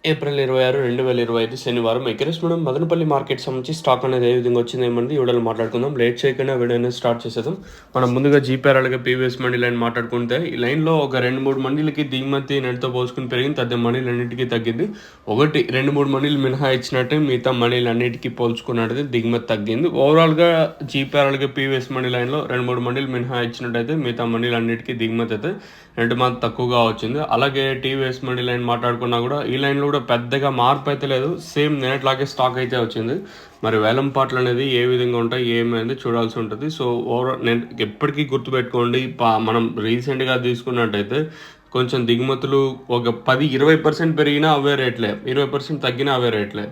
April 26, 2025 శనివారం acres మనం Madanapalle market సంబంధించి స్టాక్ అనేది ఏ విధంగా వచ్చింది ఏమంది ఈ వీడియోలో మాట్లాడుకుందాం. లేట్ చేయకుండా వీడియోని స్టార్ట్ చేసేద్దాం. మనం ముందుగా జీపీఆర్ అలాగే పీవీఎస్ మండీ లైన్ మాట్లాడుకుంటే ఈ లైన్లో ఒక 2-3 మండీలకి దిగుమతి నెలతో పోల్చుకుని పెరిగింది, తగ్గ మండీలు అన్నింటికీ తగ్గింది. 2-3 మండీలు మినహా ఇచ్చినట్టే మిగతా మండీలు అన్నిటికీ పోల్చుకున్నట్టయితే దిగుమతి తగ్గింది. ఓవరాల్గా జీపీఆర్ అలాగే పీవీఎస్ మండీ లైన్లో 2-3 మండీలు మినహా ఇచ్చినట్టయితే మిగతా మండీలు అన్నిటికీ దిగుమతి అయితే 2 మంది తక్కువగా వచ్చింది. అలాగే టీవీఎస్ మండీ లైన్ మాట్లాడుకున్నా కూడా ఈ లైన్లో కూడా పెద్దగా మార్పు అయితే లేదు, సేమ్ నిన్నట్లాగే స్టాక్ అయితే వచ్చింది. మరి వేలం పాటలు అనేది ఏ విధంగా ఉంటాయి ఏమైంది చూడాల్సి ఉంటుంది. సో ఓవరాల్ నేను ఎప్పటికీ గుర్తుపెట్టుకోండి, మనం రీసెంట్గా తీసుకున్నట్టయితే కొంచెం దిగుమతులు ఒక 10-20% పెరిగినా అవే రేట్లే, 20% తగ్గినా అవే రేట్లే.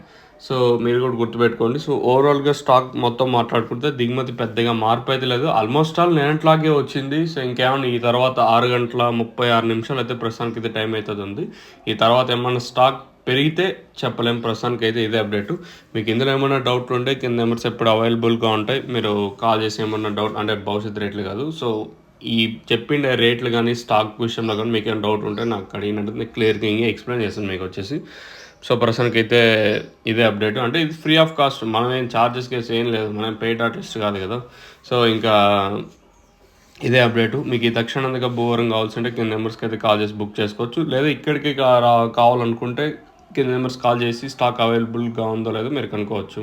సో మీరు కూడా గుర్తుపెట్టుకోండి. సో ఓవరాల్గా స్టాక్ మొత్తం మాట్లాడుకుంటే దిగుమతి పెద్దగా మార్పు అయితే లేదు, ఆల్మోస్ట్ ఆల్ నిన్నట్లాగే వచ్చింది. సో ఇంకేమైనా ఈ తర్వాత 6:36 అయితే ప్రస్తుతానికి అయితే టైం అవుతుంది ఉంది. ఈ తర్వాత ఏమన్నా స్టాక్ పెరిగితే చెప్పలేము, ప్రస్తుతానికి అయితే ఇదే అప్డేట్. మీకు ఇందులో ఏమైనా డౌట్లు ఉంటే కింద నెంబర్స్ ఎప్పుడు అవైలబుల్గా ఉంటాయి, మీరు కాల్ చేసి ఏమన్నా డౌట్ అంటే భవిష్యత్తు రేట్లు కాదు. సో ఈ చెప్పిన రేట్లు కానీ స్టాక్ విషయంలో కానీ మీకు ఏమైనా డౌట్ ఉంటే నాకు అడిగినట్టు క్లియర్గా ఇంకా ఎక్స్ప్లెయిన్ చేస్తాను మీకు వచ్చేసి. సో ప్రస్తుతానికి అయితే ఇదే అప్డేట్. అంటే ఇది ఫ్రీ ఆఫ్ కాస్ట్, మనం ఏం ఛార్జెస్ కేసు ఏం లేదు, మనం పెయిడ్ ఆర్టిస్ట్ కాదు కదా. సో ఇంకా ఇదే అప్డేటు. మీకు ఈ తక్షణంగా భూవరం కావాల్సింటే కింద నెంబర్స్కి అయితే కాల్ చేసి బుక్ చేసుకోవచ్చు, లేదా ఇక్కడికి కావాలనుకుంటే కింద నెంబర్స్ కాల్ చేసి స్టాక్ అవైలబుల్గా ఉందో లేదో మీరు కనుక్కోవచ్చు.